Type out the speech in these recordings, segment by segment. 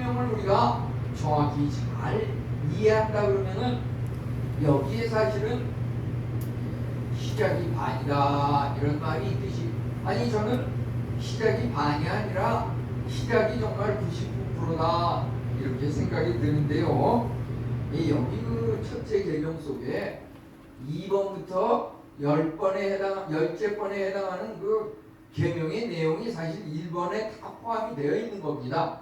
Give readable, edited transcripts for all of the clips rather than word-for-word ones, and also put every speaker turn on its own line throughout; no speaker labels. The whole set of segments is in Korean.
계명을 우리가 정확히 잘 이해한다 그러면은 여기에 사실은 시작이 반이다 이런 말이 있듯이, 아니 저는 시작이 반이 아니라 시작이 정말 99%다 이렇게 생각이 드는데요. 여기 그 첫째 계명 속에 2번부터 10번에 해당하는 그 계명의 내용이 사실 1번에 다 포함이 되어 있는 겁니다.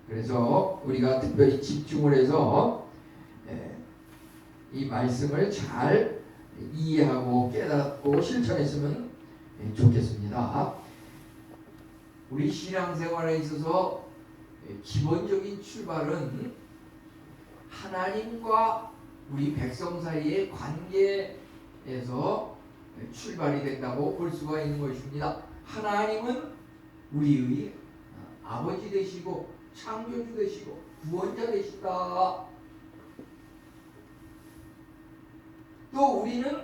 그래서 우리가 특별히 집중을 해서 이 말씀을 잘 이해하고 깨닫고 실천했으면 좋겠습니다. 우리 신앙생활에 있어서 기본적인 출발은 하나님과 우리 백성 사이의 관계에서 출발이 된다고 볼 수가 있는 것입니다. 하나님은 우리의 아버지 되시고 창조주 되시고 구원자 되시다. 또 우리는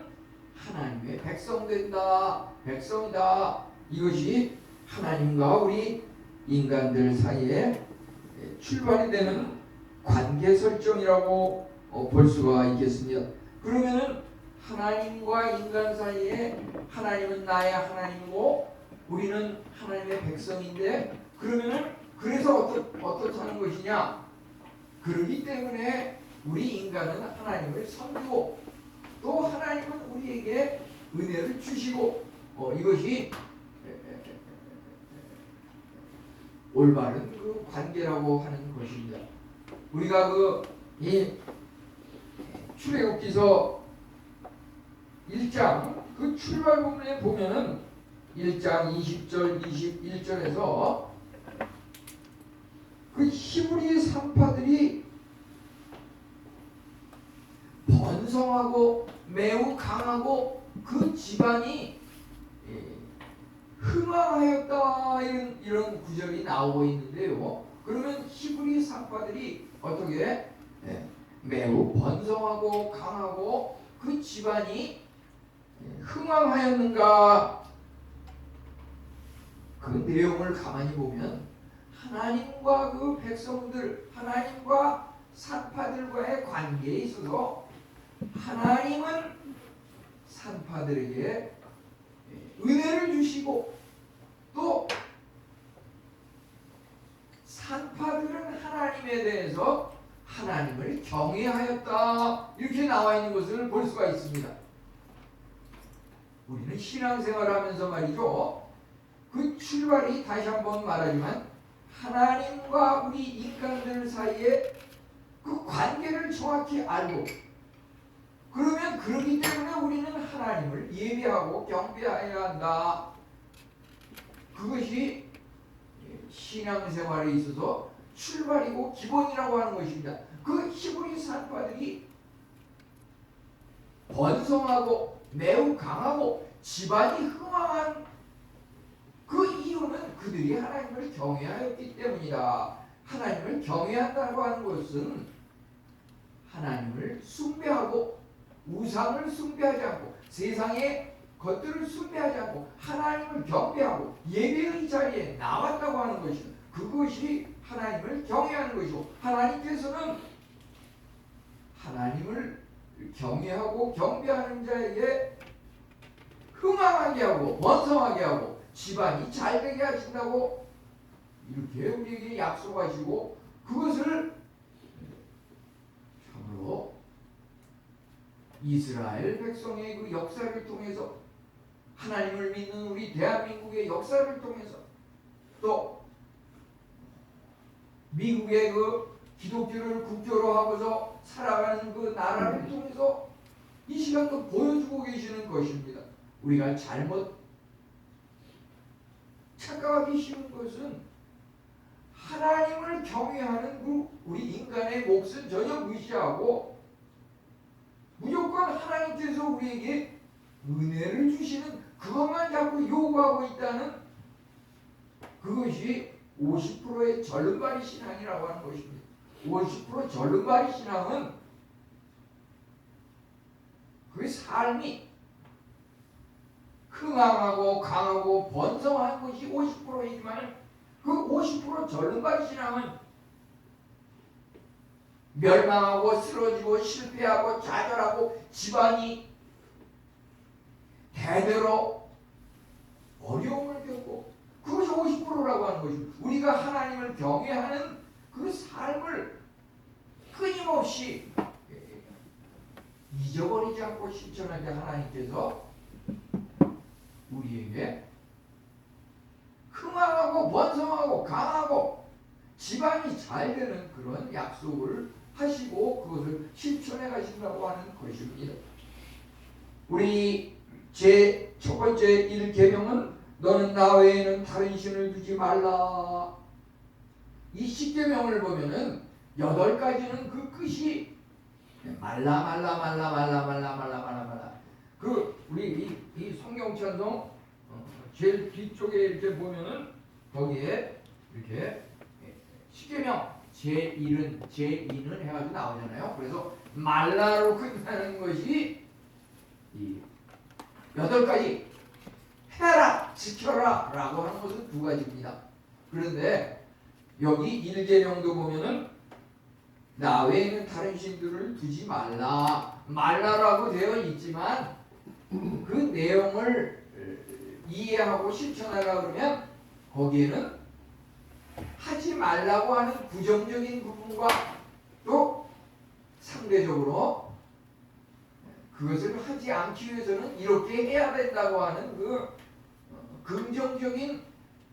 하나님의 백성 된다, 백성이다. 이것이 하나님과 우리 인간들 사이에 출발이 되는 관계 설정이라고 볼 수가 있겠습니다. 그러면은 하나님과 인간 사이에 하나님은 나의 하나님이고 우리는 하나님의 백성인데, 그러면은 그래서 어떻다는 것이냐? 그러기 때문에 우리 인간은 하나님을 섬기고 또 하나님은 우리에게 은혜를 주시고 이것이 올바른 그 관계라고 하는 것입니다. 우리가 이 출애굽기서 1장 그 출발 부분에 보면은 1장 20절 21절에서 그 히브리 산파들이 번성하고 매우 강하고 그 집안이 흥왕하였다 이런 구절이 나오고 있는데요. 그러면 히브리 산파들이 어떻게 매우 번성하고 강하고 그 집안이 흥왕하였는가? 그 내용을 가만히 보면 하나님과 그 백성들, 하나님과 산파들과의 관계에 있어서 하나님은 산파들에게 은혜를 주시고 또 산파들은 하나님에 대해서 하나님을 경외하였다 이렇게 나와 있는 것을 볼 수가 있습니다. 우리는 신앙생활을 하면서 말이죠, 그 출발이 다시 한번 말하지만 하나님과 우리 인간들 사이에 그 관계를 정확히 알고, 그러면 그러기 때문에 우리는 하나님을 예배하고 경배해야 한다. 그것이 신앙생활에 있어서 출발이고 기본이라고 하는 것입니다. 그 히브리 산파들이 번성하고 매우 강하고 집안이 흥왕한 그 이유는 그들이 하나님을 경외하였기 때문이다. 하나님을 경외한다고 하는 것은 하나님을 숭배하고 우상을 숭배하지 않고 세상의 것들을 숭배하지 않고 하나님을 경배하고 예배의 자리에 나왔다고 하는 것이다. 그것이 하나님을 경외하는 것이고, 하나님께서는 하나님을 경외하고 경배하는 자에게 흥왕하게 하고 번성하게 하고 집안이 잘되게 하신다고 이렇게 우리에게 약속하시고, 그것을 참으로 이스라엘 백성의 그 역사를 통해서, 하나님을 믿는 우리 대한민국의 역사를 통해서, 또 미국의 그 기독교를 국교로 하고서 살아가는 그 나라를 통해서 이 시간도 보여주고 계시는 것입니다. 우리가 잘못 착각하기 쉬운 것은 하나님을 경외하는 그 우리 인간의 몫은 전혀 무시하고 무조건 하나님께서 우리에게 은혜를 주시는 그것만 자꾸 요구하고 있다는, 그것이 50%의 절름발이 신앙이라고 하는 것입니다. 50% 절름발이 신앙은 그 삶이 흥왕하고 강하고 번성한 것이 50%이지만 그 50% 절름발이 지나면 멸망하고 쓰러지고 실패하고 좌절하고 집안이 대대로 어려움을 겪고, 그것이 50%라고 하는 것입니다. 우리가 하나님을 경외하는 그 삶을 끊임없이 잊어버리지 않고 실천하게 하나님께서 우리에게 흥왕하고 번성하고 강하고 집안이 잘 되는 그런 약속을 하시고 그것을 실천해 가신다고 하는 것입니다. 우리 제 첫 번째 1계명은 너는 나 외에는 다른 신을 두지 말라. 이 10계명을 보면은 8가지는 그 끝이 말라. 그 우리 이 성경 찬송 제일 뒤쪽에 이렇게 보면은 거기에 이렇게 10계명 제1은 해가지고 나오잖아요. 그래서 말라로 끝나는 것이 이 8가지 해라 지켜라 라고 하는 것은 2가지입니다. 그런데 여기 1계명도 보면은 나 외에는 다른 신들을 두지 말라라고 되어 있지만 그 내용을 이해하고 실천하라 그러면 거기에는 하지 말라고 하는 부정적인 부분과 또 상대적으로 그것을 하지 않기 위해서는 이렇게 해야 된다고 하는 그 긍정적인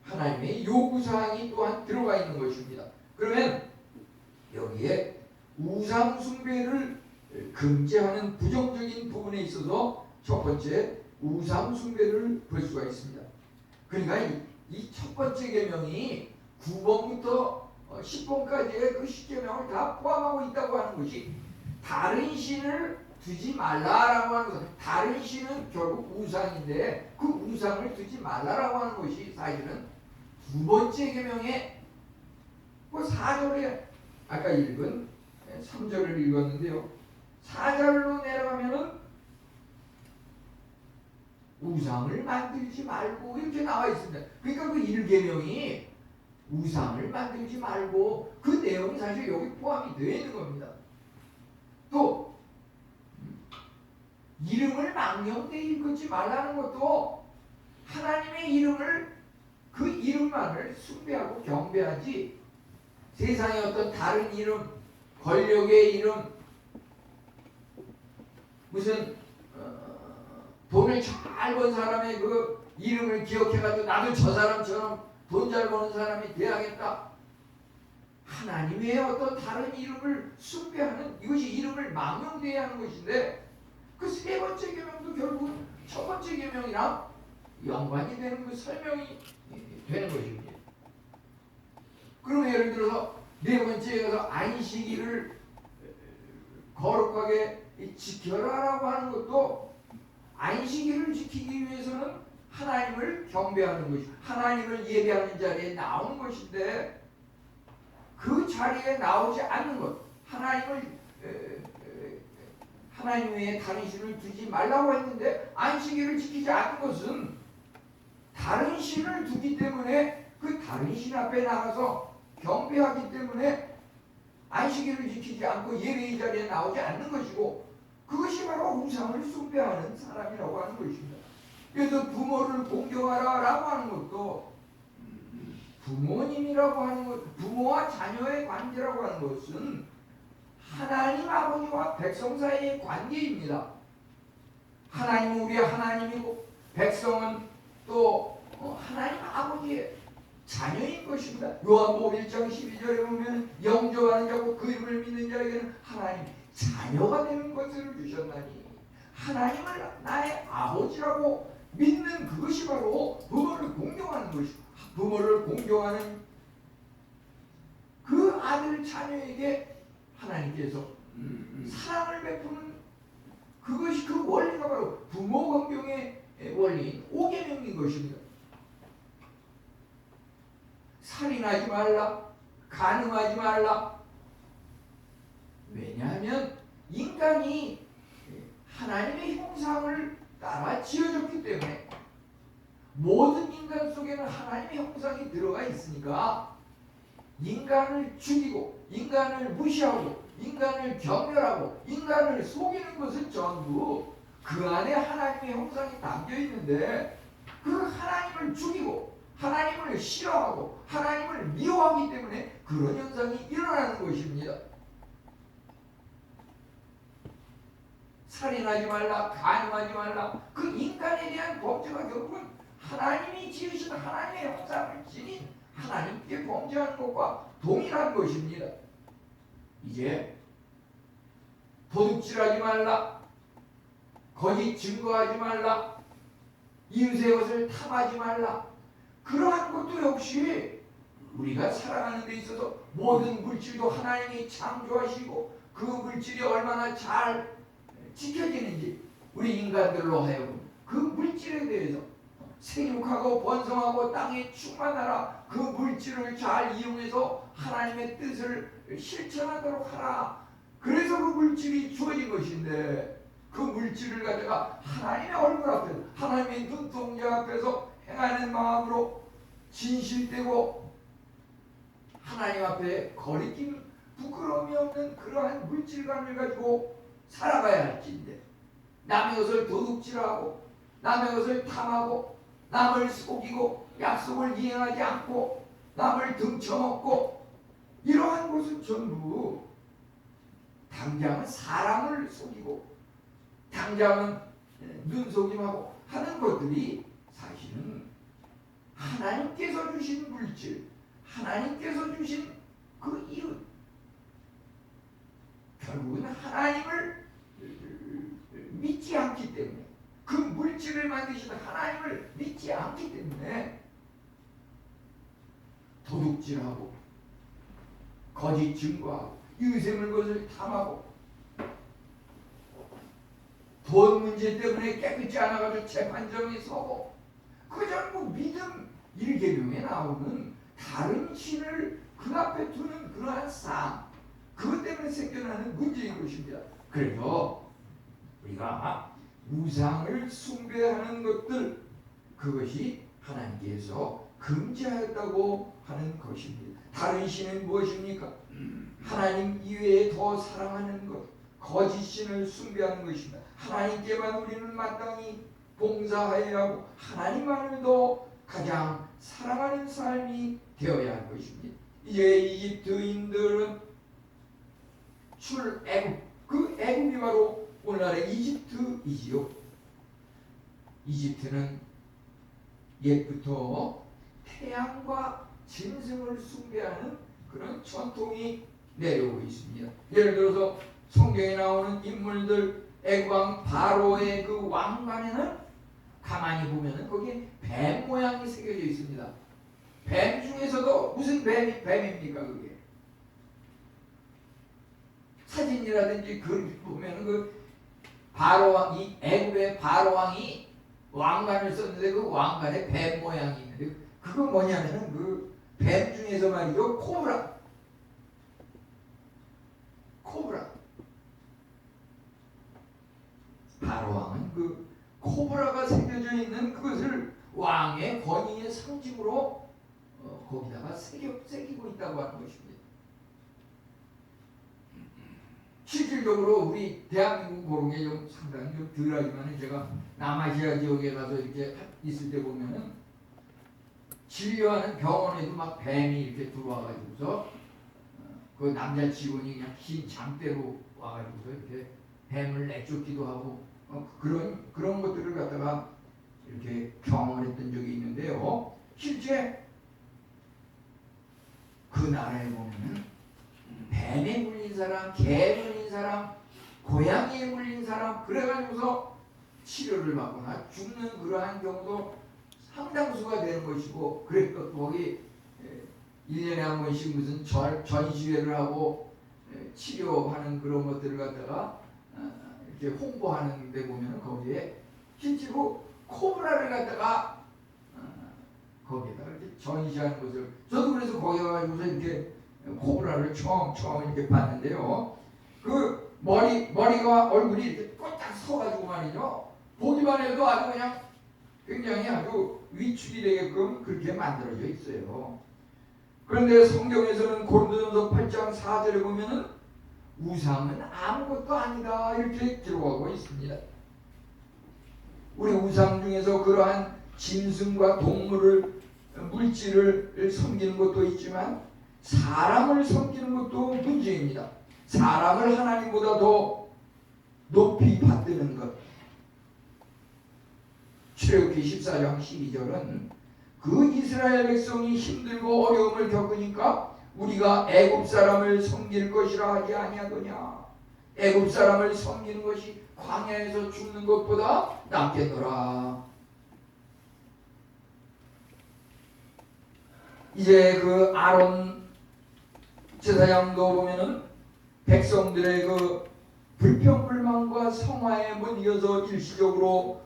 하나님의 요구사항이 또한 들어가 있는 것입니다. 그러면 여기에 우상 숭배를 금지하는 부정적인 부분에 있어서 첫 번째 우상 숭배를 볼 수가 있습니다. 그러니까 이 첫 번째 계명이 9번부터 10번까지의 그 10계명을 다 포함하고 있다고 하는 것이 다른 신을 두지 말라라고 하는 것은, 다른 신은 결국 우상인데 그 우상을 두지 말라라고 하는 것이 사실은 2번째 계명의 그 4절에 아까 읽은 3절을 읽었는데요. 4절로 내려가면은 우상을 만들지 말고 이렇게 나와 있습니다. 그러니까 그 1계명이 우상을 만들지 말고 그 내용이 사실 여기 포함이 되어 있는 겁니다. 또 이름을 망령되이 일컫지 말라는 것도 하나님의 이름을 그 이름만을 숭배하고 경배하지 세상의 어떤 다른 이름, 권력의 이름, 무슨 돈을 잘 번 사람의 그 이름을 기억해가지고 나도 저 사람처럼 돈 잘 버는 사람이 돼야겠다. 하나님의 어떤 다른 이름을 숭배하는, 이것이 이름을 망령되어야 하는 것인데 그 3번째 계명도 결국은 첫 번째 계명이랑 연관이 되는 그 설명이 되는 것입니다. 그럼 예를 들어서 4번째에 가서 안식일을 거룩하게 지켜라라고 하는 것도 안식일을 지키기 위해서는 하나님을 경배하는 것이, 하나님을 예배하는 자리에 나오는 것인데 그 자리에 나오지 않는 것, 하나님 외에 다른 신을 두지 말라고 했는데 안식일을 지키지 않는 것은 다른 신을 두기 때문에 그 다른 신 앞에 나가서 경배하기 때문에 안식일을 지키지 않고 예배의 자리에 나오지 않는 것이고, 그것이 바로 우상을 숭배하는 사람이라고 하는 것입니다. 그래서 부모를 공경하라 라고 하는 것도 부모님이라고 하는 것, 부모와 자녀의 관계라고 하는 것은 하나님 아버지와 백성 사이의 관계입니다. 하나님은 우리의 하나님이고 백성은 또 하나님 아버지의 자녀인 것입니다. 요한복음 1장 12절에 보면 영접하는 자고 그 이름을 믿는 자에게는 하나님 자녀가 되는 것을 주셨나니, 하나님을 나의 아버지라고 믿는 그것이 바로 부모를 공경하는 것입니다. 부모를 공경하는 그 아들 자녀에게 하나님께서 사랑을 베푸는 그것이, 그 원리가 바로 부모 공경의 원리인 5계명인 것입니다. 살인하지 말라, 간음하지 말라. 왜냐하면 인간이 하나님의 형상을 따라 지어졌기 때문에 모든 인간 속에는 하나님의 형상이 들어가 있으니까 인간을 죽이고 인간을 무시하고 인간을 경멸하고 인간을 속이는 것은 전부 그 안에 하나님의 형상이 담겨 있는데 그 하나님을 죽이고 하나님을 싫어하고 하나님을 미워하기 때문에 그런 현상이 일어나는 것입니다. 살인하지 말라, 간음하지 말라. 그 인간에 대한 범죄가 결국은 하나님이 지으신 하나님의 형상을 지닌 하나님께 범죄하는 것과 동일한 것입니다. 이제 도둑질하지 말라, 거짓 증거하지 말라, 이웃의 것을 탐하지 말라. 그러한 것도 역시 우리가 살아가는 데 있어서 모든 물질도 하나님이 창조하시고 그 물질이 얼마나 잘 지켜지는지 우리 인간들로 하여금 그 물질에 대해서 생육하고 번성하고 땅에 충만하라, 그 물질을 잘 이용해서 하나님의 뜻을 실천하도록 하라. 그래서 그 물질이 주어진 것인데 그 물질을 가져가 하나님의 얼굴 앞에서 하나님의 눈동자 앞에서 행하는 마음으로 진실되고 하나님 앞에 거리낌 부끄러움이 없는 그러한 물질관을 가지고 살아가야 할지인데 남의 것을 도둑질하고 남의 것을 탐하고 남을 속이고 약속을 이행하지 않고 남을 등쳐먹고 이러한 것은 전부 당장은 사람을 속이고 당장은 눈속임하고 하는 것들이 사실은 하나님께서 주신 물질, 하나님께서 주신 그 이웃, 결국은 하나님을 믿지 않기 때문에 그 물질을 만드시는 하나님을 믿지 않기 때문에 도둑질하고 거짓 증거하고 이웃의 물건을 탐하고 돈 문제 때문에 깨끗이 않아가지고 재판정에 서고 그 전부 믿음 일계명에 나오는 다른 신을 그 앞에 두는 그러한 삶, 그것 때문에 생겨나는 문제인 것입니다. 그래서 우리가 우상을 숭배하는 것들, 그것이 하나님께서 금지하였다고 하는 것입니다. 다른 신은 무엇입니까? 하나님 이외에 더 사랑하는 것, 거짓 신을 숭배하는 것입니다. 하나님께만 우리는 마땅히 봉사해야 하고 하나님만을도 가장 사랑하는 삶이 되어야 할 것입니다. 이제 이집트인들은 출애굽, 그 애굽이 바로 오늘날의 이집트이지요. 이집트는 옛부터 태양과 짐승을 숭배하는 그런 전통이 내려오고 있습니다. 예를 들어서 성경에 나오는 인물들, 애굽왕 바로의 그 왕관에는 가만히 보면은 거기에 뱀 모양이 새겨져 있습니다. 뱀 중에서도 무슨 뱀입니까 그게? 사진이라든지 글 보면은 그 바로왕, 이 애굽의 바로왕이 왕관을 썼는데 그 왕관에 뱀 모양이 있는데 그거 뭐냐면은 그 뱀 중에서 말이죠, 코브라. 바로왕은 그 코브라가 새겨져 있는 그것을 왕의 권위의 상징으로 거기다가 새기고 있다고 하는 것입니다. 실질적으로 우리 대한민국 그런 게 좀 상당히 좀 덜하지만 제가 남아시아 지역에 가서 이렇게 있을 때 보면은 진료하는 병원에도 막 뱀이 이렇게 들어와가지고서 그 남자 직원이 그냥 긴 장대로 와가지고서 이렇게 뱀을 내쫓기도 하고 그런 것들을 갖다가 이렇게 경험했던 적이 있는데요. 실제 그 나라에 보면은 뱀에 물린 사람, 개에 물린 사람, 고양이에 물린 사람 그래가지고서 치료를 받거나 죽는 그러한 경우도 상당수가 되는 것이고, 그래서 거기 1년에 한 번씩 무슨 전시회를 하고 치료하는 그런 것들을 갖다가 이렇게 홍보하는 데 보면 거기에 실제로 코브라를 갖다가 거기에다가 이렇게 전시하는 것을, 저도 그래서 거기 가가지고서 이렇게 코브라를 처음 이렇게 봤는데요. 그 머리가 얼굴이 이렇게 꼴딱 서가지고 말이죠. 보기만 해도 아주 그냥 굉장히 아주 위축이 되게끔 그렇게 만들어져 있어요. 그런데 성경에서는 고린도전서 8장 4절에 보면은 우상은 아무것도 아니다 이렇게 기록하고 있습니다. 우리 우상 중에서 그러한 짐승과 동물을 물질을 섬기는 것도 있지만 사람을 섬기는 것도 문제입니다. 사람을 하나님보다 더 높이 받드는 것. 출애굽기 14장 12절은 그 이스라엘 백성이 힘들고 어려움을 겪으니까 우리가 애굽 사람을 섬길 것이라 하지 아니하더냐. 애굽 사람을 섬기는 것이 광야에서 죽는 것보다 낫겠노라. 이제 그 아론 제사장도 보면은 백성들의 그 불평불만과 성화에 못 이겨서 일시적으로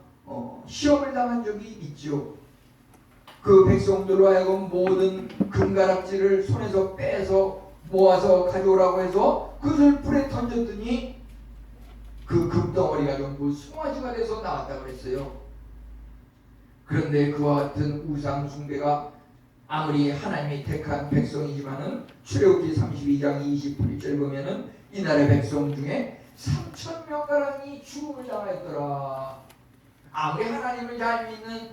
시험을 당한 적이 있죠. 그 백성들로 하여금 모든 금가락지를 손에서 빼서 모아서 가져오라고 해서 그것을 불에 던졌더니 그 금덩어리가 전부 송아지가 돼서 나왔다고 그랬어요. 그런데 그와 같은 우상 숭배가 아무리 하나님이 택한 백성이지만은 출애굽기 32장 28절 보면은 이날의 백성 중에 3,000명가량이 죽음을 당하였더라. 아무리 하나님을 잘 믿는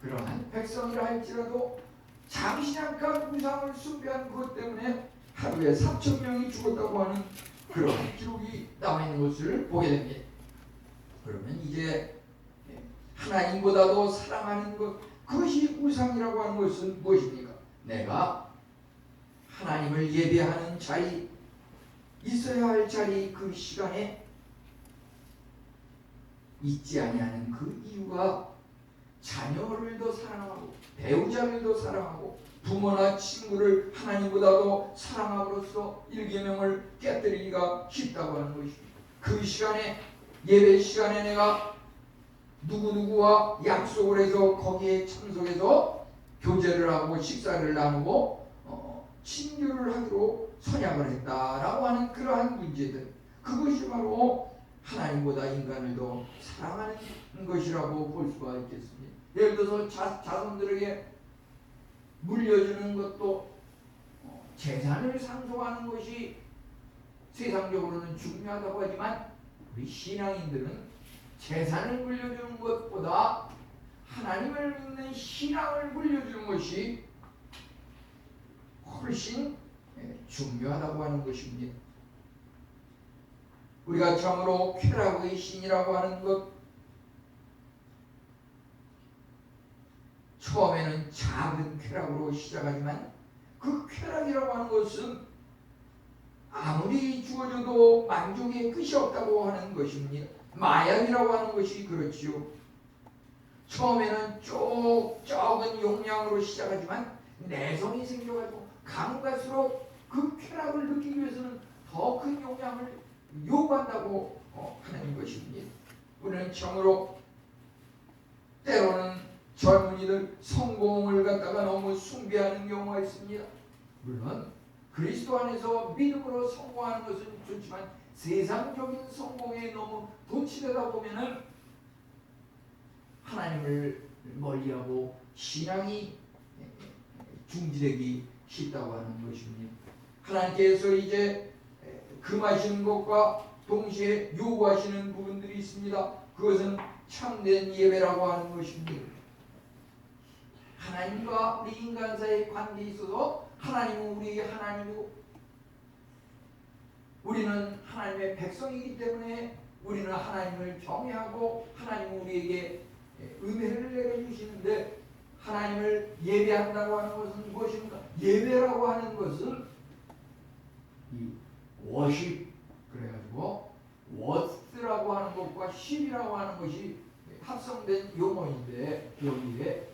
그러한 백성이라 할지라도 잠시 잠깐 우상을 숭배한 것 때문에 하루에 3,000명이 죽었다고 하는 그러한 기록이 나와 있는 것을 보게 됩니다. 그러면 이제 하나님보다도 사랑하는 것, 그것이 우상이라고 하는 것은 무엇입니까? 내가 하나님을 예배하는 자리, 있어야 할 자리, 그 시간에 있지 아니하는 그 이유가 자녀를 더 사랑하고 배우자를 더 사랑하고 부모나 친구를 하나님보다도 사랑함으로써 일계명을 깨뜨리기가 쉽다고 하는 것입니다. 그 시간에, 예배 시간에 내가 누구누구와 약속을 해서 거기에 참석해서 교제를 하고 식사를 나누고 친교를 하기로 선약을 했다라고 하는 그러한 문제들, 그것이 바로 하나님보다 인간을 더 사랑하는 것이라고 볼 수가 있겠습니다. 예를 들어서 자손들에게 물려주는 것도 재산을 상속하는 것이 세상적으로는 중요하다고 하지만 우리 신앙인들은 재산을 물려주는 것보다 하나님을 믿는 신앙을 물려주는 것이 훨씬 중요하다고 하는 것입니다. 우리가 참으로 쾌락의 신이라고 하는 것, 처음에는 작은 쾌락으로 시작하지만 그 쾌락이라고 하는 것은 아무리 주어져도 만족의 끝이 없다고 하는 것입니다. 마약이라고 하는 것이 그렇지요. 처음에는 적은 용량으로 시작하지만 내성이 생겨가지고 가면 갈수록 그 쾌락을 느끼기 위해서는 더 큰 용량을 요구한다고 하는 것입니다. 우리는 참으로 때로는 젊은이들 성공을 갖다가 너무 숭배하는 경우가 있습니다. 물론 그리스도 안에서 믿음으로 성공하는 것은 좋지만 세상적인 성공에 너무 도취되다 보면은 하나님을 멀리하고 신앙이 중지되기 쉽다고 하는 것입니다. 하나님께서 이제 금하시는 것과 동시에 요구하시는 부분들이 있습니다. 그것은 참된 예배라고 하는 것입니다. 하나님과 우리 인간 사이의 관계에 있어서 하나님은 우리에게 하나님이고 우리는 하나님의 백성이기 때문에 우리는 하나님을 경외하고 하나님은 우리에게 은혜를 내려주시는데, 하나님을 예배한다고 하는 것은 무엇입니까? 예배라고 하는 것은 이 워십, 그래가지고 워스라고 하는 것과 십이라고 하는 것이 합성된 용어인데, 여기에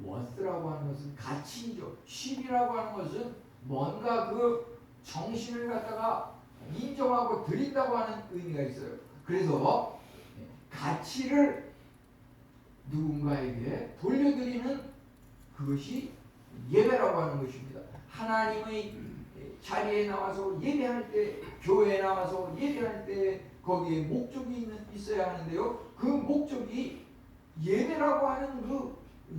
워스라고 하는 것은 가치이죠. 십이라고 하는 것은 뭔가 그 정신을 갖다가 인정하고 드린다고 하는 의미가 있어요. 그래서 가치를 누군가에게 돌려드리는 그것이 예배라고 하는 것입니다. 하나님의 자리에 나와서 예배할 때, 교회에 나와서 예배할 때 거기에 목적이 있어야 하는데요. 그 목적이 예배라고 하는 그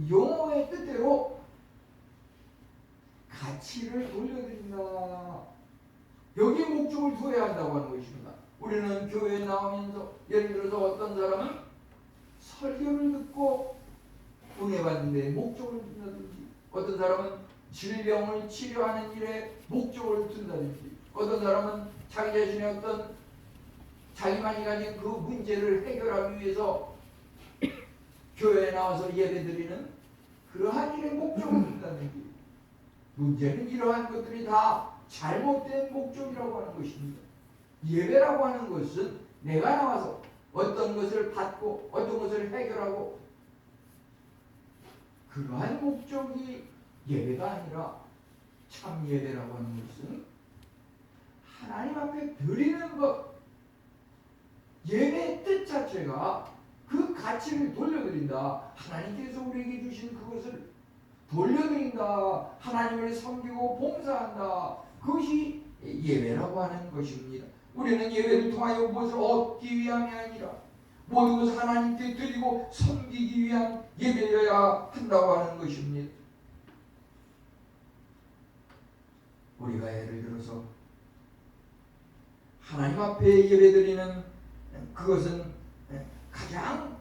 용어의 뜻대로 가치를 돌려드린다. 여기에 목적을 두어야 한다고 하는 것입니다. 우리는 교회에 나오면서 예를 들어서 어떤 사람은 설교를 듣고 은혜받는 데 목적을 둔다든지, 어떤 사람은 질병을 치료하는 일에 목적을 둔다든지, 어떤 사람은 자기 자신의 어떤 자기만이 가진 그 문제를 해결하기 위해서 교회에 나와서 예배드리는 그러한 일에 목적을 둔다든지, 문제는 이러한 것들이 다 잘못된 목적이라고 하는 것입니다. 예배라고 하는 것은 내가 나와서 어떤 것을 받고 어떤 것을 해결하고, 그러한 목적이 예배가 아니라 참 예배라고 하는 것은 하나님 앞에 드리는 것, 예배의 뜻 자체가 그 가치를 돌려드린다. 하나님께서 우리에게 주신 그것을 돌려드린다. 하나님을 섬기고 봉사한다. 그것이 예배라고 하는 것입니다. 우리는 예배를 통하여 무엇을 얻기 위함이 아니라 모든 것을 하나님께 드리고 섬기기 위한 예배여야 한다고 하는 것입니다. 우리가 예를 들어서 하나님 앞에 예배드리는 그것은 가장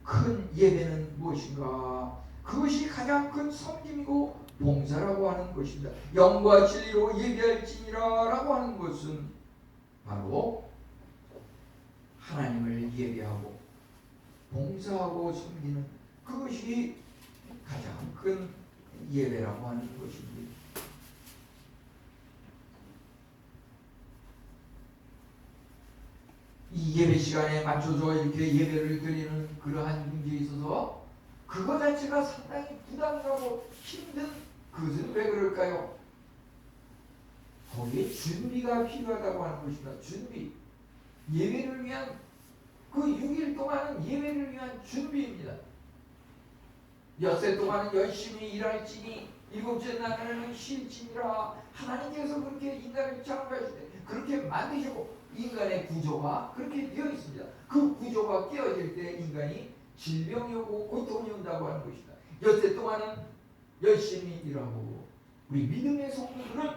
큰 예배는 무엇인가? 그것이 가장 큰 섬김이고 봉사라고 하는 것입니다. 영과 진리로 예배할지니라 라고 하는 것은 바로 하나님을 예배하고 봉사하고 섬기는 그것이 가장 큰 예배라고 하는 것입니다. 이 예배 시간에 맞춰서 이렇게 예배를 드리는 그러한 문제에 있어서 그것 자체가 상당히 부담스럽고 힘든, 그것은 왜 그럴까요? 거기에 준비가 필요하다고 하는 것입니다. 준비. 예배를 위한 그 6일 동안은 예배를 위한 준비입니다. 엿새 동안은 열심히 일할지니 일곱째 날에는 쉴지니라. 하나님께서 그렇게 인간을 창조하실 때 그렇게 만드시고 인간의 구조가 그렇게 되어 있습니다. 그 구조가 깨어질 때 인간이 질병이 오고 고통이 온다고 하는 것이다. 엿새 동안은 열심히 일하고, 우리 믿음의 성도들은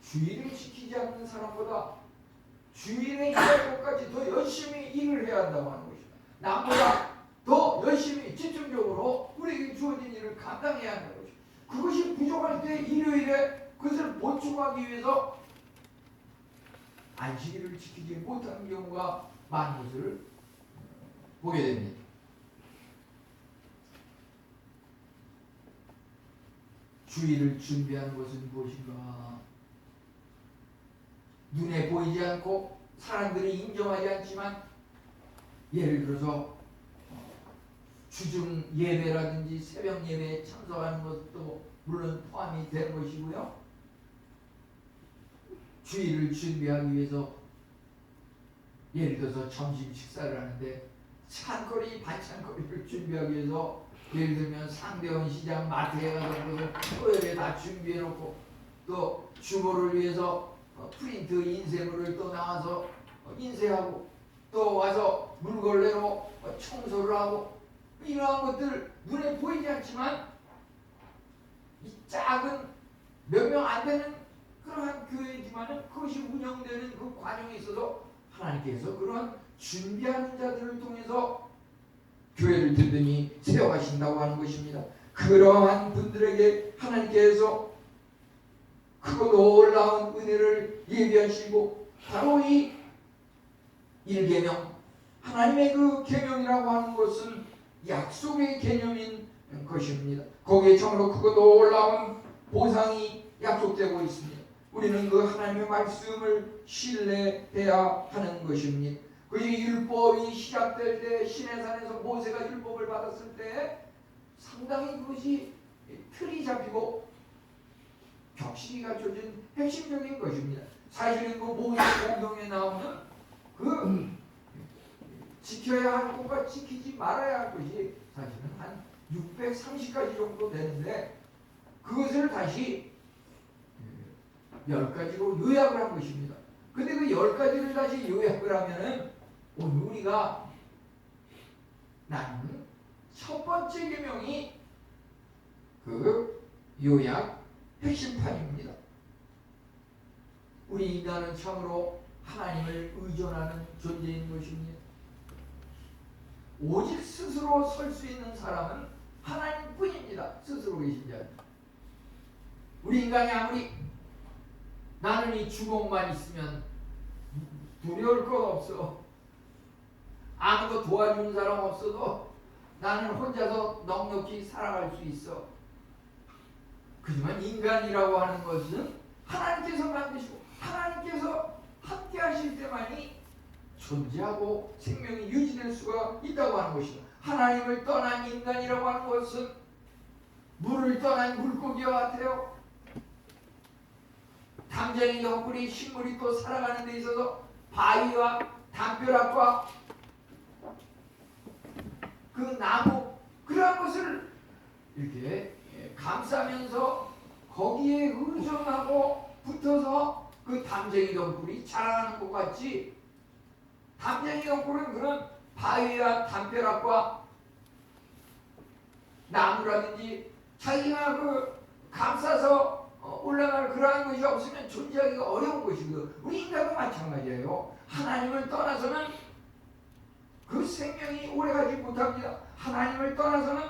주일을 지키지 않는 사람보다 주일에 일할 것까지 더 열심히 일을 해야 한다고 하는 것이다. 남보다 더 열심히 집중적으로 우리에게 주어진 일을 감당해야 한다는 것이다. 그것이 부족할 때 일요일에 그것을 보충하기 위해서 안식일을 지키지 못하는 경우가 많은 것을 보게 됩니다. 주일을 준비하는 것은 무엇인가? 눈에 보이지 않고 사람들이 인정하지 않지만, 예를 들어서 주중 예배라든지 새벽 예배에 참석하는 것도 물론 포함이 되는 것이고요. 주일을 준비하기 위해서 예를 들어서 점심 식사를 하는데 찬거리, 반찬거리를 준비하기 위해서 예를 들면 상대원 시장, 마트에 가서 그것을 토요일에 다 준비해놓고, 또 주모를 위해서 프린트 인쇄물을 또 나와서 인쇄하고, 또 와서 물걸레로 청소를 하고, 이러한 것들 눈에 보이지 않지만 이 작은 몇 명 안 되는 그러한 교회지만은 그것이 운영되는 그 과정에 있어서 하나님께서 그러한 준비하는 자들을 통해서 교회를 든든히 세워가신다고 하는 것입니다. 그러한 분들에게 하나님께서 크고 놀라운 은혜를 예비하시고, 바로 이 1계명, 하나님의 그 계명이라고 하는 것은 약속의 개념인 것입니다. 거기에 참으로 크고 놀라운 보상이 약속되고 있습니다. 우리는 그 하나님의 말씀을 신뢰해야 하는 것입니다. 그 율법이 시작될 때, 시내산에서 모세가 율법을 받았을 때 상당히 그것이 틀이 잡히고 격식이 갖춰진 핵심적인 것입니다. 사실은 그 모세 공동에 나오는 그 지켜야 할 것과 지키지 말아야 할 것이 사실은 한 630가지 정도 되는데, 그것을 다시 10가지로 요약을 한 것입니다. 근데 그 10가지를 다시 요약을 하면은 오늘 우리가 나는 첫 번째 계명이 그 요약 핵심판입니다. 우리 인간은 참으로 하나님을 의존하는 존재인 것입니다. 오직 스스로 설 수 있는 사람은 하나님뿐입니다. 스스로 계신 자. 우리 인간이 아무리 나는 이 주먹만 있으면 두려울 것 없어. 아무도 도와주는 사람 없어도 나는 혼자서 넉넉히 살아갈 수 있어. 하지만 인간이라고 하는 것은 하나님께서 만드시고 하나님께서 함께 하실 때만이 존재하고 생명이 유지될 수가 있다고 하는 것이다. 하나님을 떠난 인간이라고 하는 것은 물을 떠난 물고기와 같아요. 담쟁이 덩굴이 식물이 또 살아가는 데 있어서 바위와 담벼락과 그 나무 그러한 것을 이렇게 감싸면서 거기에 의존하고 붙어서 그 담쟁이 덩굴이 자라나는 것 같이 담쟁이 덩굴은 그런 바위와 담벼락과 나무라든지 자기가 그 감싸서 올라갈 그러한 것이 없으면 존재하기가 어려운 것이거든. 우리 인간도 마찬가지예요. 하나님을 떠나서는 그 생명이 오래가지 못합니다. 하나님을 떠나서는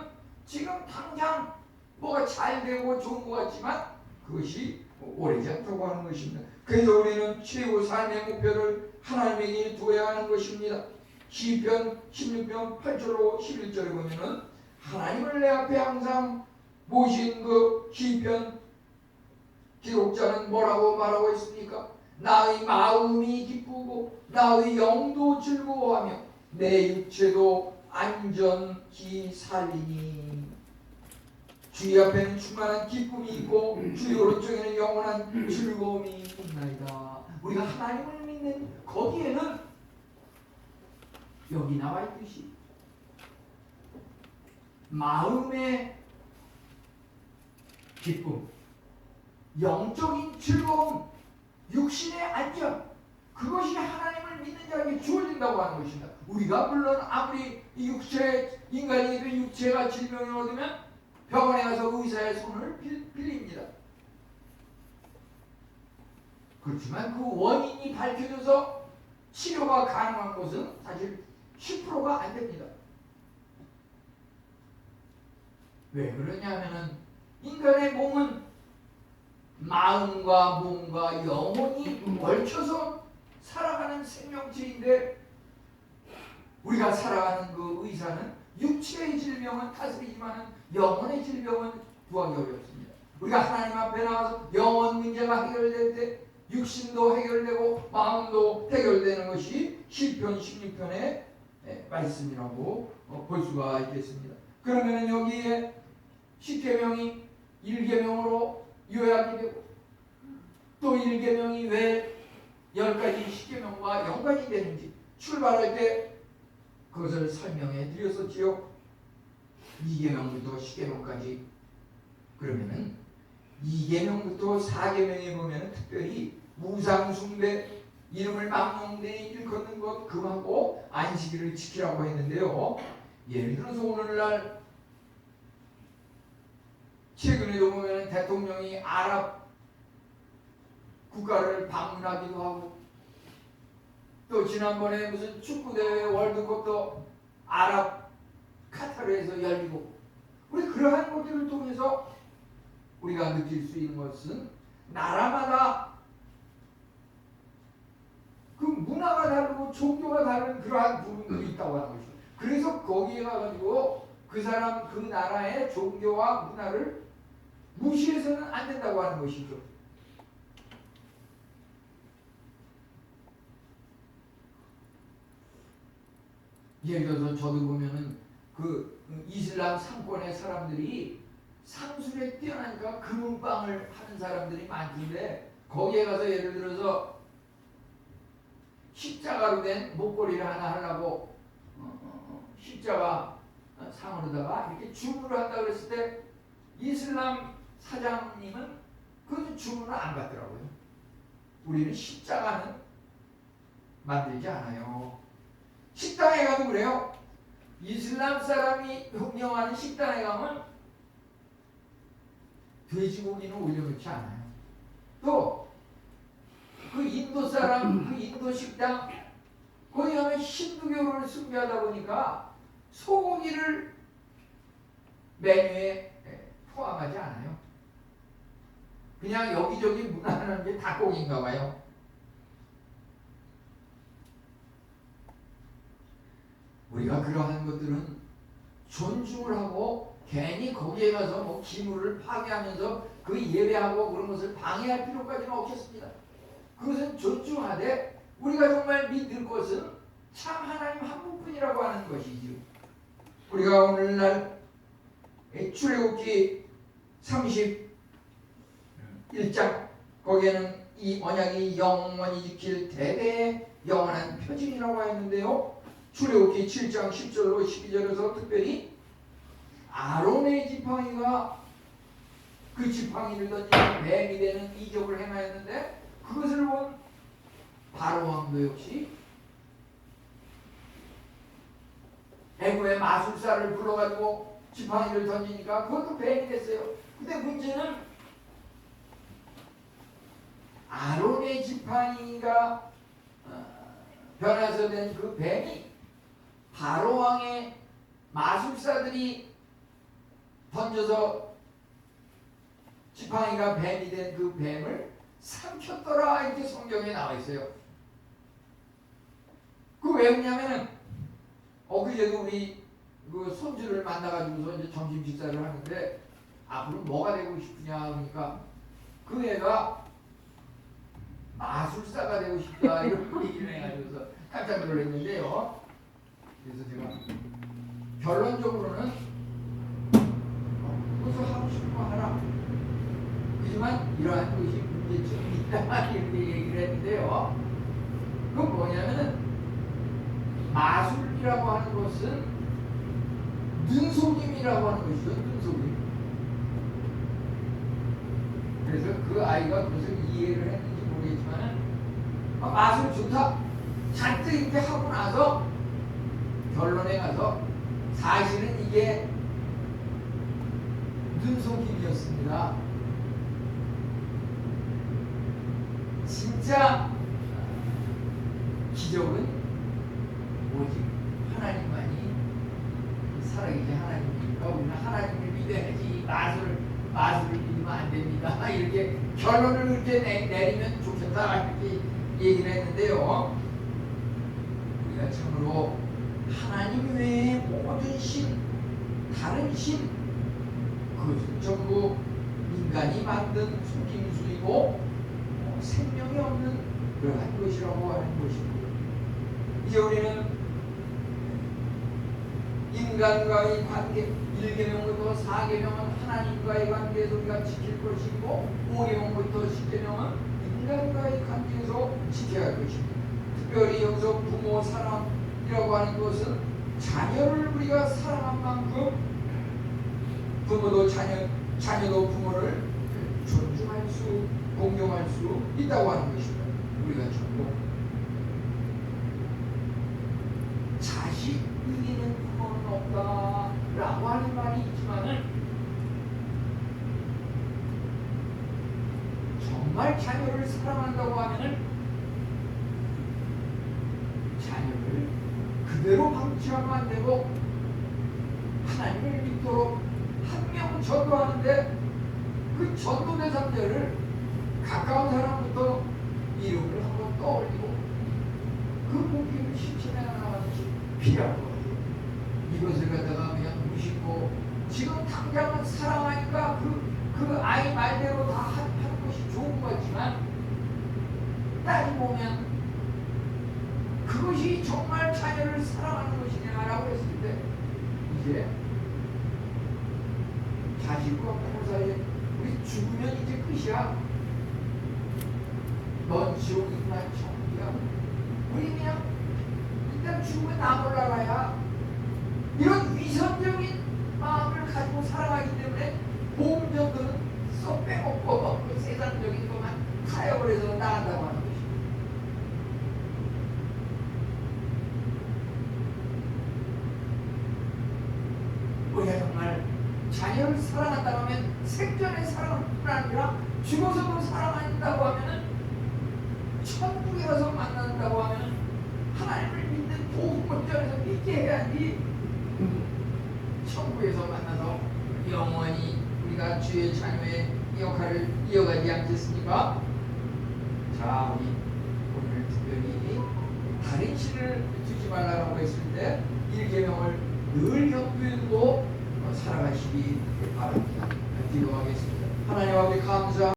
지금 당장 뭐가 잘 되고 좋은 것 같지만 그것이 오래지 않다고 하는 것입니다. 그래서 우리는 최후 삶의 목표를 하나님에게 두어야 하는 것입니다. 시편 16편 8절로 11절에 보면은 하나님을 내 앞에 항상 모신 그 시편 기록자는 뭐라고 말하고 있습니까? 나의 마음이 기쁘고 나의 영도 즐거워하며 내 육체도 안전히 살리니 주의 앞에는 충만한 기쁨이 있고 주의 오른쪽에는 영원한 즐거움이 있나이다. 우리가 하나님을 믿는 거기에는 여기 나와 있듯이 마음의 기쁨, 영적인 즐거움, 육신의 안전 그것이 하나님을 믿는 자에게 주어진다고 하는 것입니다. 우리가 물론 아무리 인간에게 육체가 질병을 얻으면 병원에 가서 의사의 손을 빌립니다. 그렇지만 그 원인이 밝혀져서 치료가 가능한 것은 사실 10%가 안 됩니다. 왜 그러냐면은 인간의 몸은 마음과 몸과 영혼이 얽혀서 살아가는 생명체인데 우리가 살아가는 그 의사는 육체의 질병은 다스리지만 영혼의 질병은 구하기 어렵습니다. 우리가 하나님 앞에 나와서 영혼 문제가 해결될 때 육신도 해결되고 마음도 해결되는 것이 시편 16편의 말씀이라고 볼 수가 있겠습니다. 그러면 여기에 10계명이 1계명으로 요약이 되고 또 1계명이 왜 10가지 10계명과 연관이 되는지 출발할 때 그것을 설명해 드렸었지요. 2계명부터 10계명까지 그러면은 2계명부터 4계명에 보면은 특별히 우상숭배, 이름을 망령되이 일컫는 것 금하고 안식일을 지키라고 했는데요. 예를 들어서 오늘날 최근에도 보면 대통령이 아랍 국가를 방문하기도 하고 또 지난번에 무슨 축구대회 월드컵도 아랍 카타르에서 열리고 우리 그러한 것들을 통해서 우리가 느낄 수 있는 것은 나라마다 그 문화가 다르고 종교가 다른 그러한 부분들이 있다고 하는 것이죠. 그래서 거기에 가가지고 그 사람 그 나라의 종교와 문화를 무시해서는 안 된다고 하는 것이죠. 예를 들어서 저도 보면은 그 이슬람 상권의 사람들이 상술에 뛰어나니까 금은방을 하는 사람들이 많던데 거기에 가서 예를 들어서 십자가로 된 목걸이를 하나 하려고 십자가 상으로다가 이렇게 주문을 한다 그랬을 때 이슬람 사장님은 그 주문을 안 받더라고요. 우리는 십자가는 만들지 않아요. 식당에 가도 그래요. 이슬람 사람이 운영하는 식당에 가면 돼지고기는 올려놓지 않아요. 또 그 인도 사람, 그 인도 식당 거기 가면 힌두교를 숭배하다 보니까 소고기를 메뉴에 포함하지 않아요. 그냥 여기저기 문화라는 게 닭고기인가 봐요. 우리가 그러한 것들은 존중을 하고 괜히 거기에 가서 뭐 기물을 파괴하면서 그 예배하고 그런 것을 방해할 필요까지는 없겠습니다. 그것은 존중하되 우리가 정말 믿을 것은 참 하나님 한 분뿐이라고 하는 것이죠. 우리가 오늘날 출애굽기 31장 거기에는 이 언약이 영원히 지킬 대대의 영원한 표징이라고 했는데요. 출애굽기 7장 10절로 12절에서 특별히 아론의 지팡이가 그 지팡이를 던지는 뱀이 되는 이적을 행하였는데 그것을 본 바로 왕도 역시 애굽의 마술사를 불러가지고 지팡이를 던지니까 그것도 뱀이 됐어요. 근데 문제는 아론의 지팡이가 변해서 된 그 뱀이 바로 왕의 마술사들이 던져서 지팡이가 뱀이 된 그 뱀을 삼켰더라 이렇게 성경에 나와 있어요. 그 왜 그러냐면은 그제도 우리 그 손주를 만나가지고서 이제 점심 식사를 하는데 앞으로 뭐가 되고 싶으냐 그러니까 그 애가 마술사가 되고 싶다 이런 얘기를 해가지고서 깜짝 놀랐는데요. 그래서 제가 결론적으로는 그것을 하고 싶은 거 하라. 하지만 이러한 것이 문제점이 있다 이렇게 얘기를 했는데요. 그건 뭐냐면은 마술이라고 하는 것은 눈속임이라고 하는 것이죠. 눈속임. 그래서 그 아이가 그것을 이해를 했는지 모르겠지만은 마술 좋다 잔뜩 이렇게 하고 나서 결론에 가서 사실은 이게 눈속임이었습니다. 진짜 기적은 오직 하나님만이 살아계신 하나님이니까 우리는 하나님을 믿어야지 마술을 믿으면 안 됩니다. 이렇게 결론을 이렇게 내리면 좋겠다 이렇게 얘기를 했는데요. 우리가 참으로 하나님 외에 모든 신, 다른 신 그것은 전부 인간이 만든 속임수이고 생명이 없는 그러한 것이라고 하는 것입니다. 이제 우리는 인간과의 관계 1계명부터 4계명은 하나님과의 관계에서 우리가 지킬 것이고 5계명부터 10계명은 인간과의 관계에서 지켜야 할 것입니다. 특별히 여기서 부모 사랑이라고 하는 것은 자녀를 우리가 사랑한 만큼 부모도 자녀도 부모를 존중할 수 공경할 수 있다고 하는 것입니다. 우리가 전부 자식 이기는 부모는 없다 라고 하는 말이 있지만은 정말 자녀를 사랑한다고 하면은 자녀를 그대로 방치하면 안 되고 하나님을 믿도록 한 명 전도하는데 그 전도 대상자를 가까운 사람부터 이름을 한번 떠올리고 그 목표를 실천해 나가는 것이 필요한 거예요. 이것을 갖다가 그냥 무심코 지금 당장은 사랑하니까 그 아이 말대로 다 하는 것이 좋은 것 같지만 따지고 보면 그것이 정말 자녀를 사랑하는 것이냐라고 했을 때 이제 자식과 부모 사이에 우리 죽으면 이제 끝이야. 넌 지옥이구나 천국이야. 우리 그냥 일단 죽으면 나 올라가야 이런 위선적인 마음을 가지고 살아가기 때문에 보험 정도는 쏙 빼먹고 그 세상적인 것만 타협을 해서 나간다고 하는 것입니다. 사랑한다고 하면 생전의 사랑뿐 아니라 죽어서도 사랑한다고 하면은 천국에 가서 만난다고 하면은 하나님을 믿는 복음을 전해서 믿게 해야지. 천국에서 만나서 영원히 우리가 주의 자녀의 역할을 이어가지 않겠습니까? 자, 우리 오늘 특별히 다른 신을 두지 말라고 했을 때 1계명을 늘 염두에 두고 살아가시기 바랍니다. 기도하겠습니다. 하나님 아버지 감사합니다.